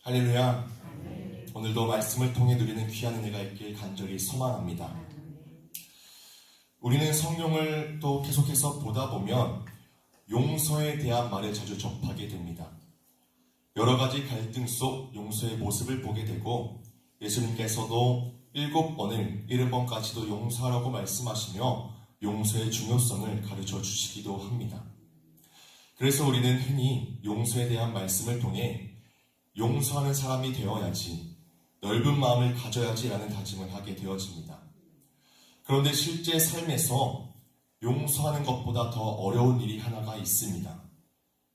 할렐루야. 오늘도 말씀을 통해 누리는 귀한 은혜가 있길 간절히 소망합니다. 우리는 성경을 또 계속해서 보다 보면 용서에 대한 말을 자주 접하게 됩니다. 여러 가지 갈등 속 용서의 모습을 보게 되고 예수님께서도 7번을 70번까지도 용서하라고 말씀하시며 용서의 중요성을 가르쳐 주시기도 합니다. 그래서 우리는 흔히 용서에 대한 말씀을 통해 용서하는 사람이 되어야지, 넓은 마음을 가져야지라는 다짐을 하게 되어집니다. 그런데 실제 삶에서 용서하는 것보다 더 어려운 일이 하나가 있습니다.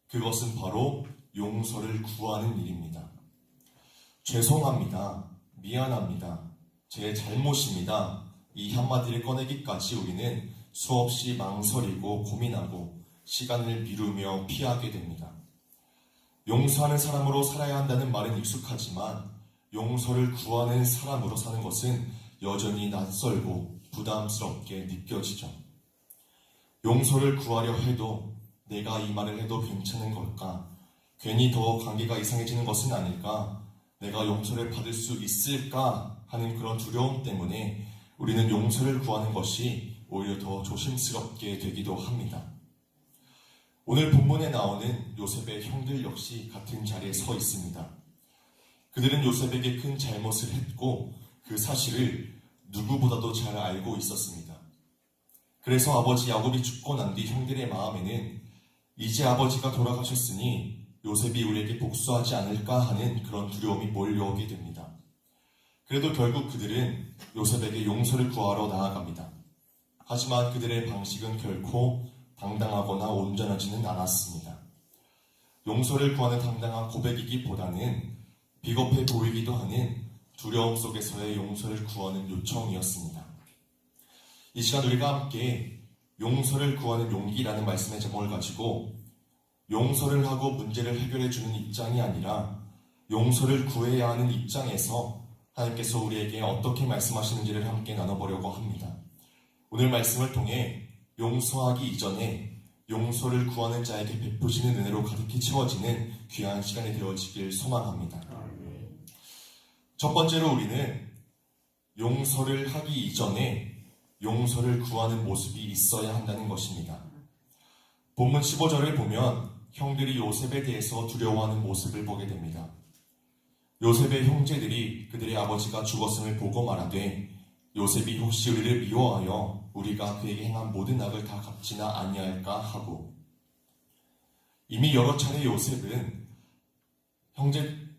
그것은 바로 용서를 구하는 일입니다. 죄송합니다. 미안합니다. 제 잘못입니다. 이 한마디를 꺼내기까지 우리는 수없이 망설이고 고민하고 시간을 미루며 피하게 됩니다. 용서하는 사람으로 살아야 한다는 말은 익숙하지만 용서를 구하는 사람으로 사는 것은 여전히 낯설고 부담스럽게 느껴지죠. 용서를 구하려 해도 내가 이 말을 해도 괜찮은 걸까? 괜히 더 관계가 이상해지는 것은 아닐까? 내가 용서를 받을 수 있을까? 하는 그런 두려움 때문에 우리는 용서를 구하는 것이 오히려 더 조심스럽게 되기도 합니다. 오늘 본문에 나오는 요셉의 형들 역시 같은 자리에 서 있습니다. 그들은 요셉에게 큰 잘못을 했고 그 사실을 누구보다도 잘 알고 있었습니다. 그래서 아버지 야곱이 죽고 난 뒤 형들의 마음에는 이제 아버지가 돌아가셨으니 요셉이 우리에게 복수하지 않을까 하는 그런 두려움이 몰려오게 됩니다. 그래도 결국 그들은 요셉에게 용서를 구하러 나아갑니다. 하지만 그들의 방식은 결코 당당하거나 온전하지는 않았습니다. 용서를 구하는 당당한 고백이기보다는 비겁해 보이기도 하는 두려움 속에서의 용서를 구하는 요청이었습니다. 이 시간 우리가 함께 용서를 구하는 용기라는 말씀의 제목을 가지고 용서를 하고 문제를 해결해주는 입장이 아니라 용서를 구해야 하는 입장에서 하나님께서 우리에게 어떻게 말씀하시는지를 함께 나눠보려고 합니다. 오늘 말씀을 통해 용서하기 이전에 용서를 구하는 자에게 베푸시는 은혜로 가득히 채워지는 귀한 시간이 되어지길 소망합니다. 첫 번째로 우리는 용서를 하기 이전에 용서를 구하는 모습이 있어야 한다는 것입니다. 본문 15절을 보면 형들이 요셉에 대해서 두려워하는 모습을 보게 됩니다. 요셉의 형제들이 그들의 아버지가 죽었음을 보고 말하되 요셉이 혹시 우리를 미워하여 우리가 그에게 행한 모든 악을 다 갚지나 아니할까 하고, 이미 여러 차례 요셉은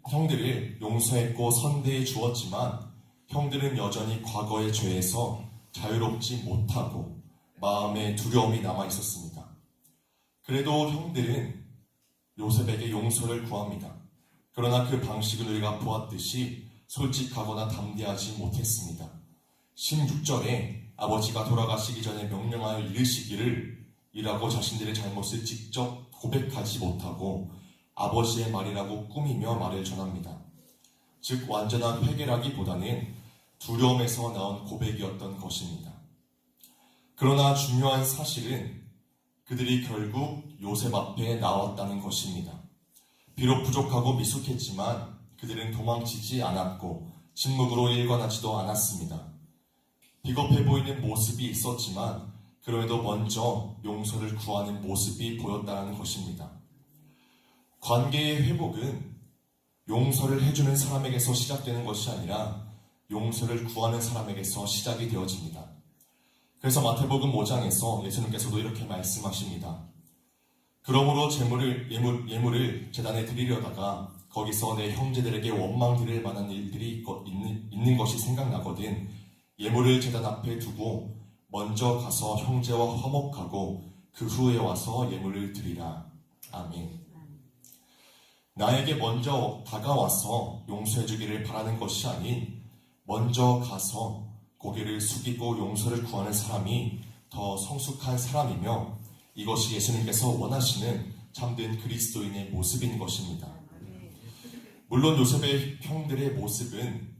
형들을 용서했고 선대해 주었지만 형들은 여전히 과거의 죄에서 자유롭지 못하고 마음에 두려움이 남아 있었습니다. 그래도 형들은 요셉에게 용서를 구합니다. 그러나 그 방식을 우리가 보았듯이 솔직하거나 담대하지 못했습니다. 16절에 아버지가 돌아가시기 전에 명령하여 이르시기를 이라고 자신들의 잘못을 직접 고백하지 못하고 아버지의 말이라고 꾸미며 말을 전합니다. 즉 완전한 회개라기보다는 두려움에서 나온 고백이었던 것입니다. 그러나 중요한 사실은 그들이 결국 요셉 앞에 나왔다는 것입니다. 비록 부족하고 미숙했지만 그들은 도망치지 않았고 침묵으로 일관하지도 않았습니다. 비겁해 보이는 모습이 있었지만 그럼에도 먼저 용서를 구하는 모습이 보였다는 것입니다. 관계의 회복은 용서를 해주는 사람에게서 시작되는 것이 아니라 용서를 구하는 사람에게서 시작이 되어집니다. 그래서 마태복음 5장에서 예수님께서도 이렇게 말씀하십니다. 그러므로 예물을 제단에 드리려다가 거기서 내 형제들에게 원망 드릴 만한 일들이 있는 것이 생각나거든 예물을 제단 앞에 두고 먼저 가서 형제와 화목하고 그 후에 와서 예물을 드리라. 아멘. 나에게 먼저 다가와서 용서해 주기를 바라는 것이 아닌 먼저 가서 고개를 숙이고 용서를 구하는 사람이 더 성숙한 사람이며 이것이 예수님께서 원하시는 참된 그리스도인의 모습인 것입니다. 물론 요셉의 형들의 모습은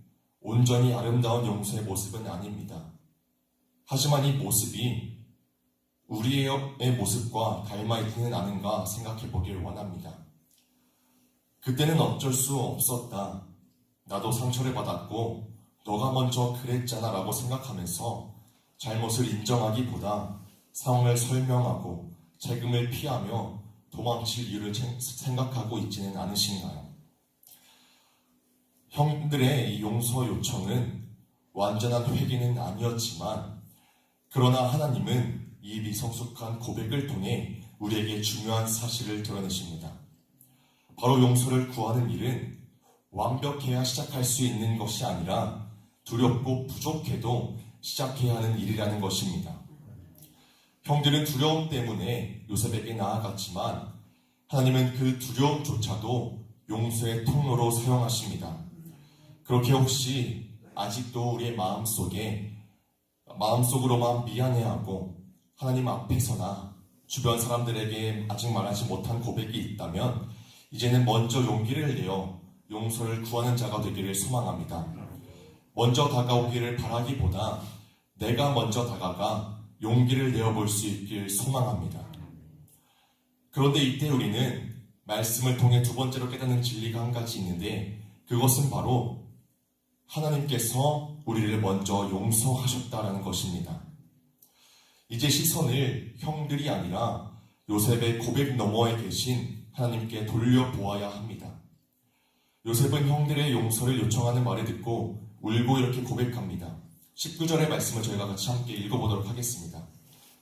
온전히 아름다운 용서의 모습은 아닙니다. 하지만 이 모습이 우리의 모습과 닮아있지는 않은가 생각해 보길 원합니다. 그때는 어쩔 수 없었다. 나도 상처를 받았고 너가 먼저 그랬잖아 라고 생각하면서 잘못을 인정하기보다 상황을 설명하고 책임을 피하며 도망칠 이유를 생각하고 있지는 않으신가요? 형들의 이 용서 요청은 완전한 회개는 아니었지만 그러나 하나님은 이 미성숙한 고백을 통해 우리에게 중요한 사실을 드러내십니다. 바로 용서를 구하는 일은 완벽해야 시작할 수 있는 것이 아니라 두렵고 부족해도 시작해야 하는 일이라는 것입니다. 형들은 두려움 때문에 요셉에게 나아갔지만 하나님은 그 두려움조차도 용서의 통로로 사용하십니다. 그렇게 혹시 아직도 우리의 마음속으로만 미안해하고 하나님 앞에서나 주변 사람들에게 아직 말하지 못한 고백이 있다면 이제는 먼저 용기를 내어 용서를 구하는 자가 되기를 소망합니다. 먼저 다가오기를 바라기보다 내가 먼저 다가가 용기를 내어볼 수 있길 소망합니다. 그런데 이때 우리는 말씀을 통해 두 번째로 깨닫는 진리가 한 가지 있는데 그것은 바로 하나님께서 우리를 먼저 용서하셨다라는 것입니다. 이제 시선을 형들이 아니라 요셉의 고백 너머에 계신 하나님께 돌려보아야 합니다. 요셉은 형들의 용서를 요청하는 말을 듣고 울고 이렇게 고백합니다. 19절의 말씀을 저희가 같이 함께 읽어보도록 하겠습니다.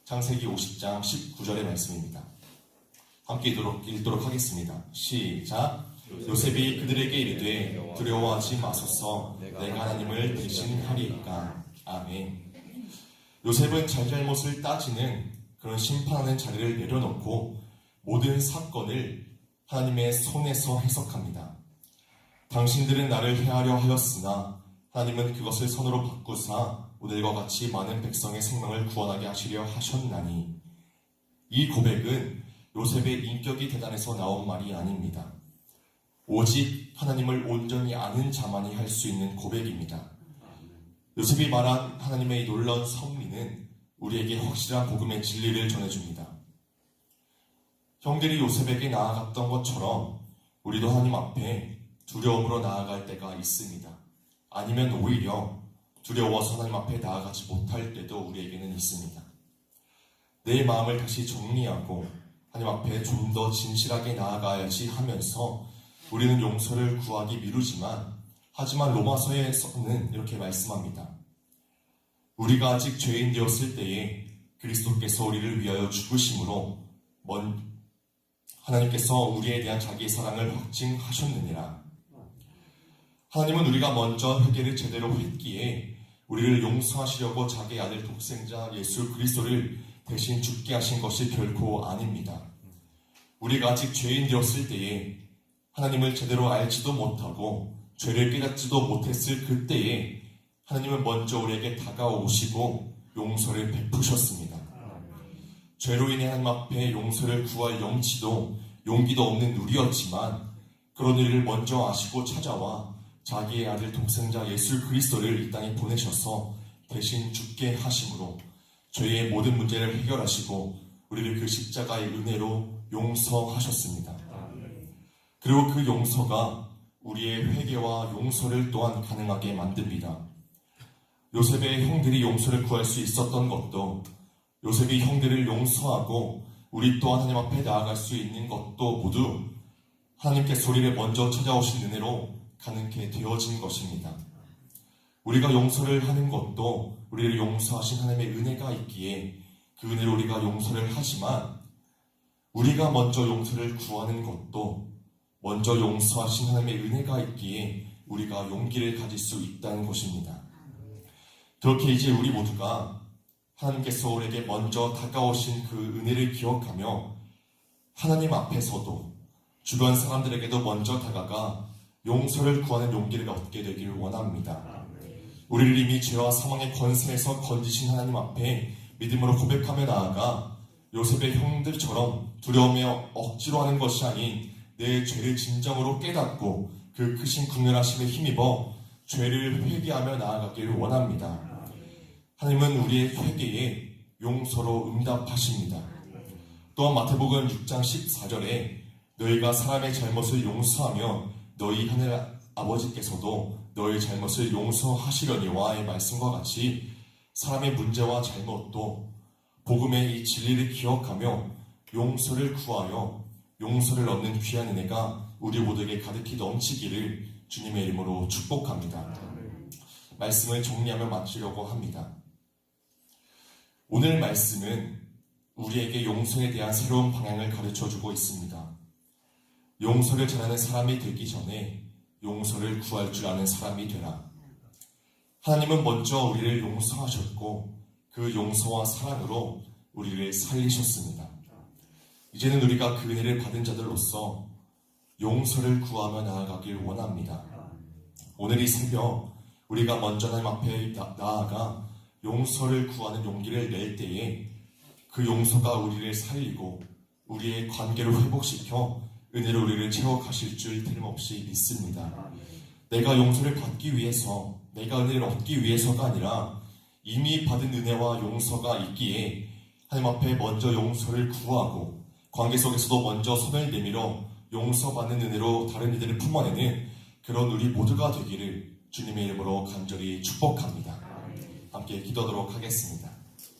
창세기 50장 19절의 말씀입니다. 함께 읽도록 하겠습니다. 시작! 요셉이 그들에게 이르되 두려워하지 마소서 내가 하나님을 대신하리이까. 아멘. 요셉은 잘잘못을 따지는 그런 심판하는 자리를 내려놓고 모든 사건을 하나님의 손에서 해석합니다. 당신들은 나를 해하려 하였으나 하나님은 그것을 선으로 바꾸사 오늘과 같이 많은 백성의 생명을 구원하게 하시려 하셨나니. 이 고백은 요셉의 인격이 대단해서 나온 말이 아닙니다. 오직 하나님을 온전히 아는 자만이 할 수 있는 고백입니다. 요셉이 말한 하나님의 놀라운 섭리는 우리에게 확실한 복음의 진리를 전해줍니다. 형들이 요셉에게 나아갔던 것처럼 우리도 하나님 앞에 두려움으로 나아갈 때가 있습니다. 아니면 오히려 두려워서 하나님 앞에 나아가지 못할 때도 우리에게는 있습니다. 내 마음을 다시 정리하고 하나님 앞에 좀 더 진실하게 나아가야지 하면서 우리는 용서를 구하기 미루지만 하지만 로마서에서는 이렇게 말씀합니다. 우리가 아직 죄인 되었을 때에 그리스도께서 우리를 위하여 죽으심으로 하나님께서 우리에 대한 자기의 사랑을 확증하셨느니라. 하나님은 우리가 먼저 회개를 제대로 했기에 우리를 용서하시려고 자기의 아들 독생자 예수 그리스도를 대신 죽게 하신 것이 결코 아닙니다. 우리가 아직 죄인 되었을 때에 하나님을 제대로 알지도 못하고 죄를 깨닫지도 못했을 그때에 하나님은 먼저 우리에게 다가오시고 용서를 베푸셨습니다. 죄로 인해 하나님 앞에 용서를 구할 염치도 용기도 없는 우리였지만 그런 우리를 먼저 아시고 찾아와 자기의 아들 독생자 예수 그리스도를 이 땅에 보내셔서 대신 죽게 하심으로 죄의 모든 문제를 해결하시고 우리를 그 십자가의 은혜로 용서하셨습니다. 그리고 그 용서가 우리의 회개와 용서를 또한 가능하게 만듭니다. 요셉의 형들이 용서를 구할 수 있었던 것도 요셉이 형들을 용서하고 우리 또한 하나님 앞에 나아갈 수 있는 것도 모두 하나님께서 우리를 먼저 찾아오신 은혜로 가능케 되어진 것입니다. 우리가 용서를 하는 것도 우리를 용서하신 하나님의 은혜가 있기에 그 은혜로 우리가 용서를 하지만 우리가 먼저 용서를 구하는 것도 먼저 용서하신 하나님의 은혜가 있기에 우리가 용기를 가질 수 있다는 것입니다. 그렇게 이제 우리 모두가 하나님께서 우리에게 먼저 다가오신 그 은혜를 기억하며 하나님 앞에서도 주변 사람들에게도 먼저 다가가 용서를 구하는 용기를 얻게 되기를 원합니다. 우리를 이미 죄와 사망의 권세에서 건지신 하나님 앞에 믿음으로 고백하며 나아가 요셉의 형들처럼 두려우며 억지로 하는 것이 아닌 내 죄를 진정으로 깨닫고 그 크신 국률하심에 힘입어 죄를 회개하며 나아가기를 원합니다. 하나님은 우리의 회개에 용서로 응답하십니다. 또한 마태복음 6장 14절에 너희가 사람의 잘못을 용서하며 너희 하늘 아버지께서도 너희 잘못을 용서하시려니와의 말씀과 같이 사람의 문제와 잘못도 복음의 이 진리를 기억하며 용서를 구하여 용서를 얻는 귀한 은혜가 우리 모두에게 가득히 넘치기를 주님의 이름으로 축복합니다. 말씀을 정리하며 마치려고 합니다. 오늘 말씀은 우리에게 용서에 대한 새로운 방향을 가르쳐주고 있습니다. 용서를 잘하는 사람이 되기 전에 용서를 구할 줄 아는 사람이 되라. 하나님은 먼저 우리를 용서하셨고 그 용서와 사랑으로 우리를 살리셨습니다. 이제는 우리가 그 은혜를 받은 자들로서 용서를 구하며 나아가길 원합니다. 오늘 이 새벽 우리가 먼저 하나님 앞에 나아가 용서를 구하는 용기를 낼 때에 그 용서가 우리를 살리고 우리의 관계를 회복시켜 은혜로 우리를 채워가실 줄 틀림없이 믿습니다. 내가 용서를 받기 위해서, 내가 은혜를 얻기 위해서가 아니라 이미 받은 은혜와 용서가 있기에 하나님 앞에 먼저 용서를 구하고 관계 속에서도 먼저 손을 내밀어 용서받는 은혜로 다른 이들을 품어내는 그런 우리 모두가 되기를 주님의 이름으로 간절히 축복합니다. 함께 기도하도록 하겠습니다.